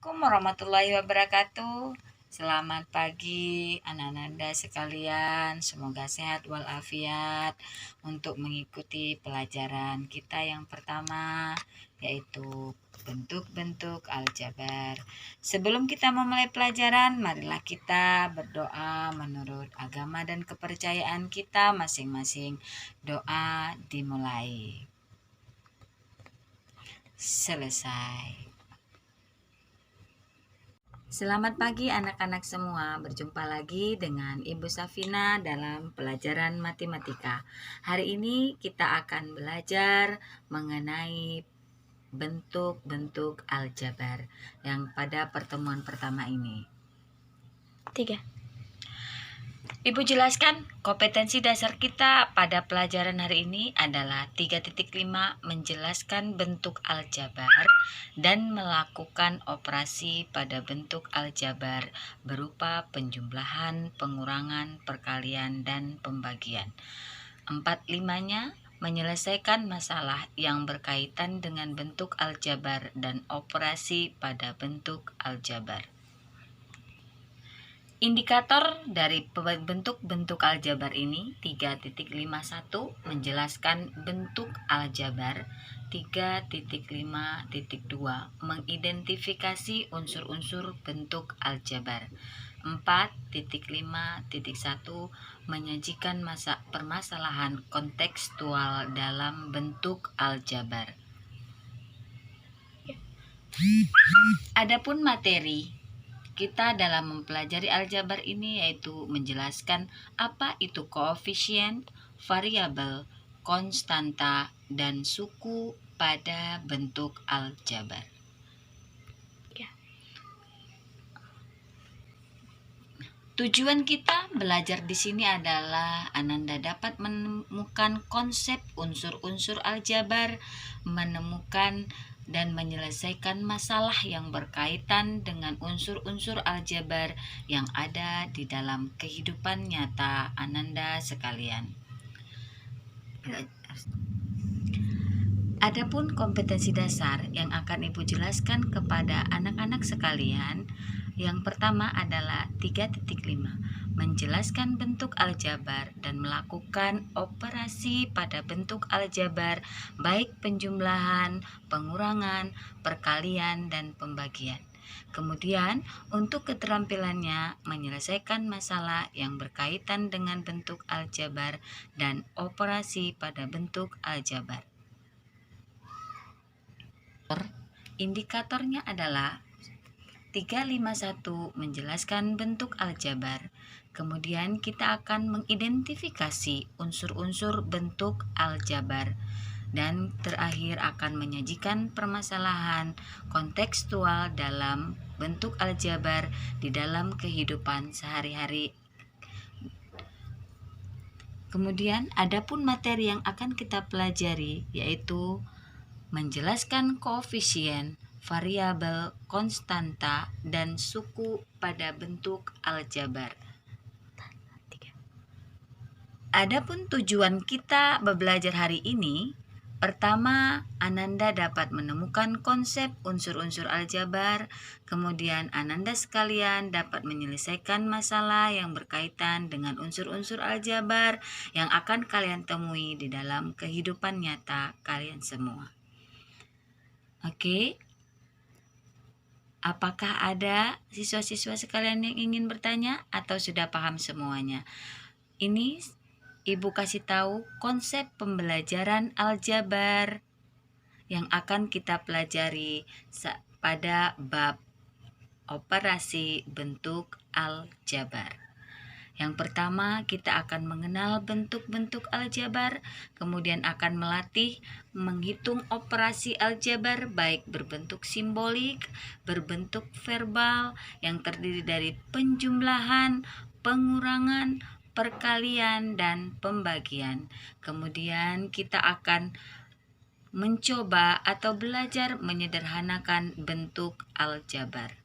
Assalamualaikum warahmatullahi wabarakatuh. Selamat pagi anak-anak sekalian. Semoga sehat walafiat untuk mengikuti pelajaran kita yang pertama, yaitu bentuk-bentuk aljabar. Sebelum kita memulai pelajaran, marilah kita berdoa menurut agama dan kepercayaan kita masing-masing. Doa dimulai. Selesai. Selamat pagi anak-anak semua, berjumpa lagi dengan Ibu Safina dalam pelajaran matematika. Hari ini kita akan belajar mengenai bentuk-bentuk aljabar yang pada pertemuan pertama ini. 3. Ibu jelaskan, kompetensi dasar kita pada pelajaran hari ini adalah 3.5 menjelaskan bentuk aljabar dan melakukan operasi pada bentuk aljabar berupa penjumlahan, pengurangan, perkalian, dan pembagian. 4.5-nya menyelesaikan masalah yang berkaitan dengan bentuk aljabar dan operasi pada bentuk aljabar. Indikator dari bentuk-bentuk aljabar ini 3.51 menjelaskan bentuk aljabar, 3.5.2 mengidentifikasi unsur-unsur bentuk aljabar, 4.5.1 menyajikan permasalahan kontekstual dalam bentuk aljabar. Adapun materi kita dalam mempelajari aljabar ini yaitu menjelaskan apa itu koefisien, variabel, konstanta, dan suku pada bentuk aljabar. Tujuan kita belajar di sini adalah Ananda dapat menemukan konsep unsur-unsur aljabar, menemukan dan menyelesaikan masalah yang berkaitan dengan unsur-unsur aljabar yang ada di dalam kehidupan nyata Ananda sekalian. Adapun kompetensi dasar yang akan Ibu jelaskan kepada anak-anak sekalian, yang pertama adalah 3.5, menjelaskan bentuk aljabar dan melakukan operasi pada bentuk aljabar, baik penjumlahan, pengurangan, perkalian, dan pembagian. Kemudian, untuk keterampilannya menyelesaikan masalah yang berkaitan dengan bentuk aljabar dan operasi pada bentuk aljabar. Indikatornya adalah 351 menjelaskan bentuk aljabar. Kemudian kita akan mengidentifikasi unsur-unsur bentuk aljabar. Dan terakhir akan menyajikan permasalahan kontekstual dalam bentuk aljabar di dalam kehidupan sehari-hari. Kemudian adapun materi yang akan kita pelajari yaitu menjelaskan koefisien, variabel, konstanta, dan suku pada bentuk aljabar. Adapun tujuan kita belajar hari ini, pertama, Ananda dapat menemukan konsep unsur-unsur aljabar, kemudian Ananda sekalian dapat menyelesaikan masalah yang berkaitan dengan unsur-unsur aljabar yang akan kalian temui di dalam kehidupan nyata kalian semua. Oke, apakah ada siswa-siswa sekalian yang ingin bertanya atau sudah paham semuanya? Ini Ibu kasih tahu konsep pembelajaran aljabar yang akan kita pelajari pada bab operasi bentuk aljabar. Yang pertama, kita akan mengenal bentuk-bentuk aljabar, kemudian akan melatih menghitung operasi aljabar baik berbentuk simbolik, berbentuk verbal yang terdiri dari penjumlahan, pengurangan, perkalian, dan pembagian. Kemudian kita akan mencoba atau belajar menyederhanakan bentuk aljabar.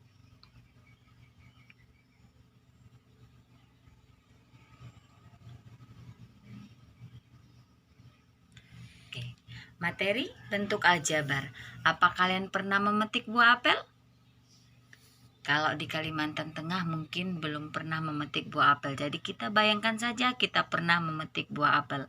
Materi bentuk aljabar. Apa kalian pernah memetik buah apel? Kalau di Kalimantan Tengah mungkin belum pernah memetik buah apel. Jadi kita bayangkan saja kita pernah memetik buah apel.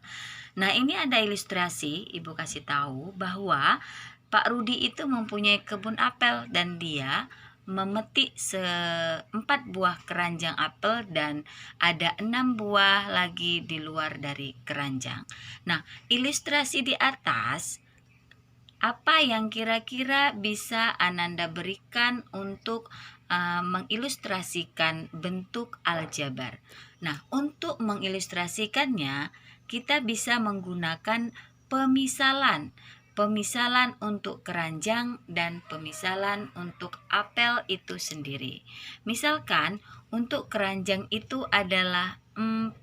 Nah, ini ada ilustrasi, Ibu kasih tahu bahwa Pak Rudi itu mempunyai kebun apel dan dia memetik 4 buah keranjang apel dan ada 6 buah lagi di luar dari keranjang. Nah, ilustrasi di atas apa yang kira-kira bisa Ananda berikan untuk mengilustrasikan bentuk aljabar. Nah, untuk mengilustrasikannya, kita bisa menggunakan pemisalan. Pemisalan untuk keranjang dan pemisalan untuk apel itu sendiri. Misalkan untuk keranjang itu adalah 4.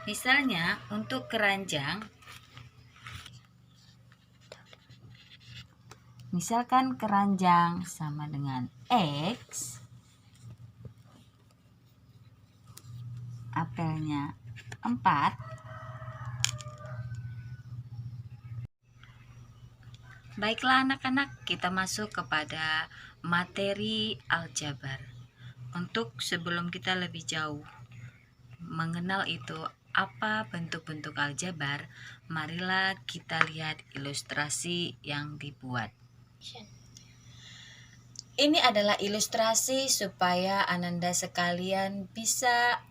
Misalnya untuk keranjang, misalkan keranjang sama dengan X, apelnya 4. Baiklah anak-anak, kita masuk kepada materi aljabar. Untuk sebelum kita lebih jauh mengenal itu apa bentuk-bentuk aljabar, marilah kita lihat ilustrasi yang dibuat. Ini adalah ilustrasi supaya Ananda sekalian bisa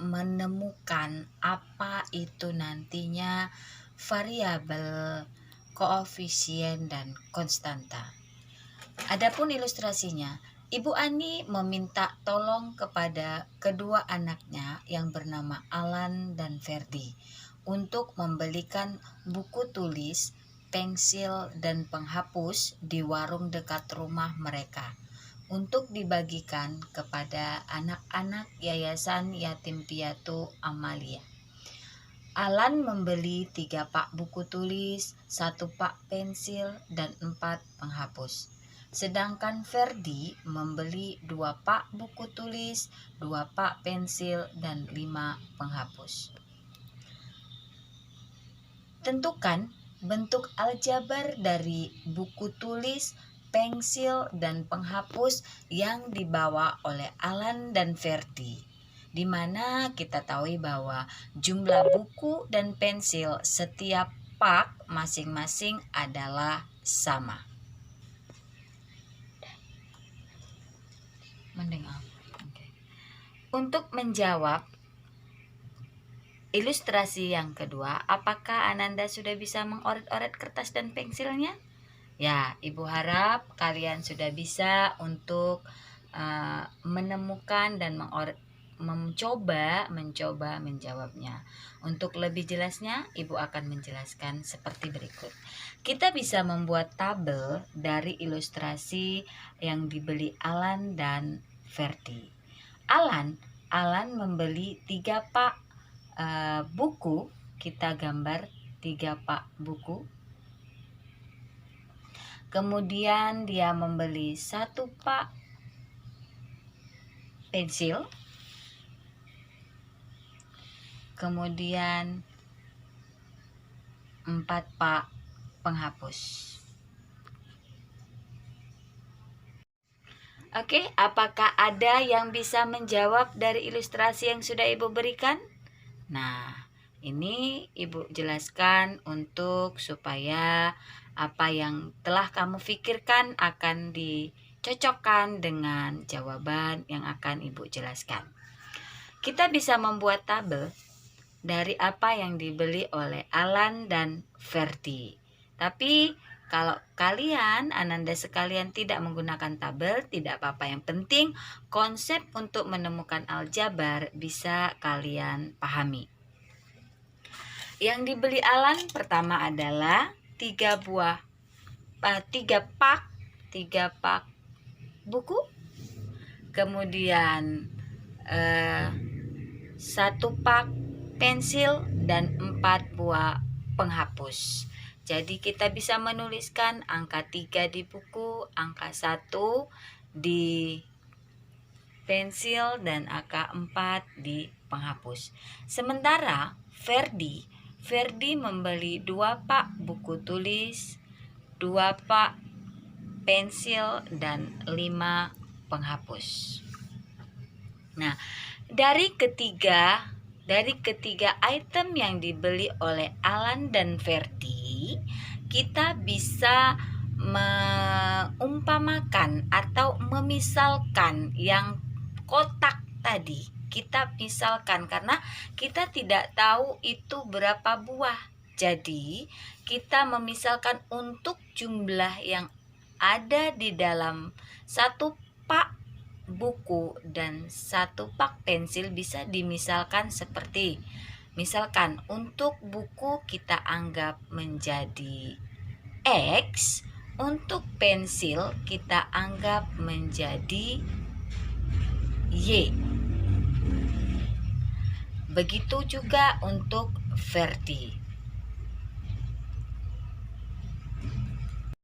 menemukan apa itu nantinya variabel, koefisien, dan konstanta. Adapun ilustrasinya, Ibu Ani meminta tolong kepada kedua anaknya yang bernama Alan dan Ferdi untuk membelikan buku tulis, pensil, dan penghapus di warung dekat rumah mereka untuk dibagikan kepada anak-anak Yayasan Yatim Piatu Amalia. Alan membeli 3 pak buku tulis, 1 pak pensil, dan 4 penghapus. Sedangkan Ferdi membeli 2 pak buku tulis, 2 pak pensil, dan 5 penghapus. Tentukan bentuk aljabar dari buku tulis, pensil, dan penghapus yang dibawa oleh Alan dan Ferdi, di mana kita tahu bahwa jumlah buku dan pensil setiap pak masing-masing adalah sama. Untuk menjawab ilustrasi yang kedua, apakah Ananda sudah bisa mengoret-oret kertas dan pensilnya? Ya, Ibu harap kalian sudah bisa untuk menemukan dan mencoba menjawabnya. Untuk lebih jelasnya, Ibu akan menjelaskan seperti berikut. Kita bisa membuat tabel dari ilustrasi yang dibeli Alan dan Ferdi. Alan membeli 3 pak buku. Kita gambar 3 pak buku. Kemudian dia membeli 1 pak pensil. Kemudian 4 pak penghapus. Oke, apakah ada yang bisa menjawab dari ilustrasi yang sudah Ibu berikan? Nah, ini Ibu jelaskan untuk supaya apa yang telah kamu pikirkan akan dicocokkan dengan jawaban yang akan Ibu jelaskan. Kita bisa membuat tabel dari apa yang dibeli oleh Alan dan Ferdi. Tapi kalau kalian, Ananda sekalian tidak menggunakan tabel, tidak apa-apa. Yang penting konsep untuk menemukan aljabar bisa kalian pahami. Yang dibeli Alan pertama adalah 3 pak buku. Kemudian 1 pak pensil dan 4 buah penghapus. Jadi kita bisa menuliskan angka 3 di buku, angka 1 di pensil, dan angka 4 di penghapus. Sementara Ferdi membeli 2 pak buku tulis, 2 pak pensil, dan 5 penghapus. Nah, dari ketiga item yang dibeli oleh Alan dan Verdi, kita bisa mengumpamakan atau memisalkan yang kotak tadi. Kita misalkan karena kita tidak tahu itu berapa buah. Jadi, kita memisalkan untuk jumlah yang ada di dalam satu pak buku dan satu pak pensil bisa dimisalkan seperti, misalkan untuk buku kita anggap menjadi X, untuk pensil kita anggap menjadi Y. Begitu juga untuk Verdi.